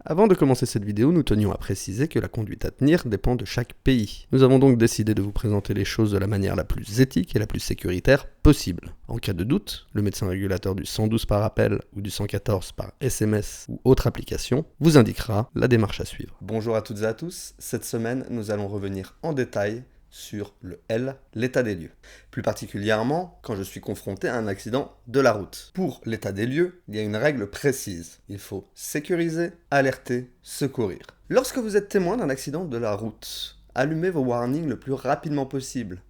Avant de commencer cette vidéo, nous tenions à préciser que la conduite à tenir dépend de chaque pays. Nous avons donc décidé de vous présenter les choses de la manière la plus éthique et la plus sécuritaire possible. En cas de doute, le médecin régulateur du 112 par appel ou du 114 par SMS ou autre application vous indiquera la démarche à suivre. Bonjour à toutes et à tous, cette semaine nous allons revenir en détail sur le L, l'état des lieux. Plus particulièrement quand je suis confronté à un accident de la route. Pour l'état des lieux, il y a une règle précise. Il faut sécuriser, alerter, secourir. Lorsque vous êtes témoin d'un accident de la route, allumez vos warnings le plus rapidement possible.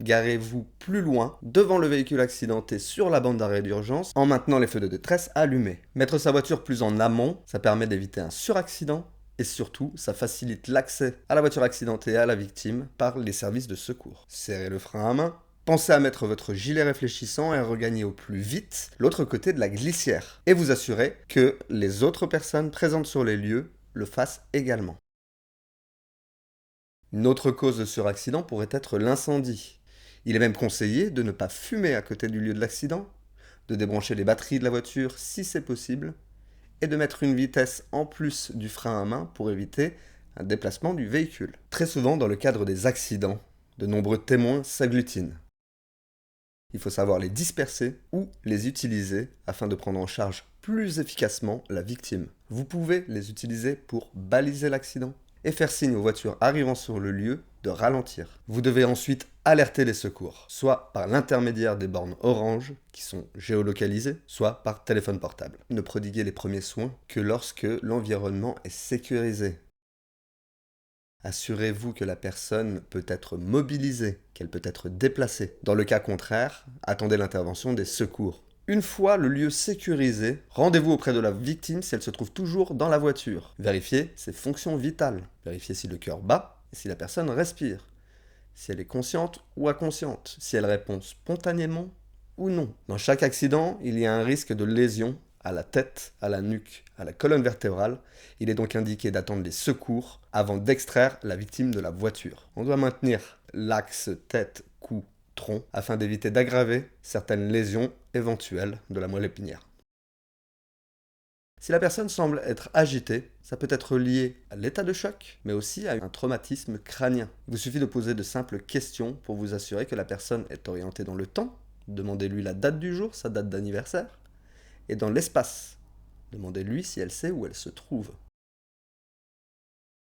Garez-vous plus loin, devant le véhicule accidenté sur la bande d'arrêt d'urgence, en maintenant les feux de détresse allumés. Mettre sa voiture plus en amont, ça permet d'éviter un suraccident, et surtout, ça facilite l'accès à la voiture accidentée et à la victime par les services de secours. Serrez le frein à main, pensez à mettre votre gilet réfléchissant et à regagner au plus vite l'autre côté de la glissière. Et vous assurez que les autres personnes présentes sur les lieux le fassent également. Une autre cause de suraccident pourrait être l'incendie. Il est même conseillé de ne pas fumer à côté du lieu de l'accident, de débrancher les batteries de la voiture si c'est possible, et de mettre une vitesse en plus du frein à main pour éviter un déplacement du véhicule. Très souvent, dans le cadre des accidents, de nombreux témoins s'agglutinent. Il faut savoir les disperser ou les utiliser afin de prendre en charge plus efficacement la victime. Vous pouvez les utiliser pour baliser l'accident et faire signe aux voitures arrivant sur le lieu de ralentir. Vous devez ensuite alerter les secours, soit par l'intermédiaire des bornes orange qui sont géolocalisées, soit par téléphone portable. Ne prodiguez les premiers soins que lorsque l'environnement est sécurisé. Assurez-vous que la personne peut être mobilisée, qu'elle peut être déplacée. Dans le cas contraire, attendez l'intervention des secours. Une fois le lieu sécurisé, rendez-vous auprès de la victime si elle se trouve toujours dans la voiture. Vérifiez ses fonctions vitales. Vérifiez si le cœur bat et si la personne respire. Si elle est consciente ou inconsciente. Si elle répond spontanément ou non. Dans chaque accident, il y a un risque de lésion à la tête, à la nuque, à la colonne vertébrale. Il est donc indiqué d'attendre les secours avant d'extraire la victime de la voiture. On doit maintenir l'axe tête-cou tronc afin d'éviter d'aggraver certaines lésions éventuelles de la moelle épinière. Si la personne semble être agitée, ça peut être lié à l'état de choc, mais aussi à un traumatisme crânien. Il vous suffit de poser de simples questions pour vous assurer que la personne est orientée dans le temps. Demandez-lui la date du jour, sa date d'anniversaire, et dans l'espace. Demandez-lui si elle sait où elle se trouve.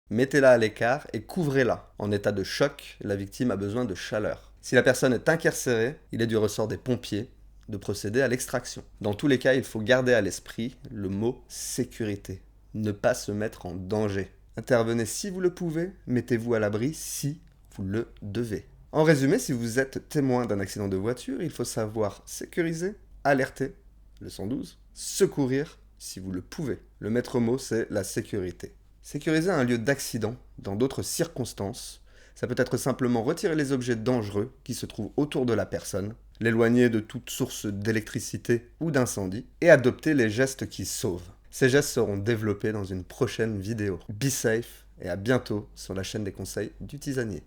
Mettez-la à l'écart et couvrez-la. En état de choc, la victime a besoin de chaleur. Si la personne est incarcérée, il est du ressort des pompiers de procéder à l'extraction. Dans tous les cas, il faut garder à l'esprit le mot sécurité. Ne pas se mettre en danger. Intervenez si vous le pouvez, mettez-vous à l'abri si vous le devez. En résumé, si vous êtes témoin d'un accident de voiture, il faut savoir sécuriser, alerter, le 112, secourir si vous le pouvez. Le maître mot, c'est la sécurité. Sécuriser un lieu d'accident dans d'autres circonstances, ça peut être simplement retirer les objets dangereux qui se trouvent autour de la personne, l'éloigner de toute source d'électricité ou d'incendie, et adopter les gestes qui sauvent. Ces gestes seront développés dans une prochaine vidéo. Be safe et à bientôt sur la chaîne des conseils du tisanier.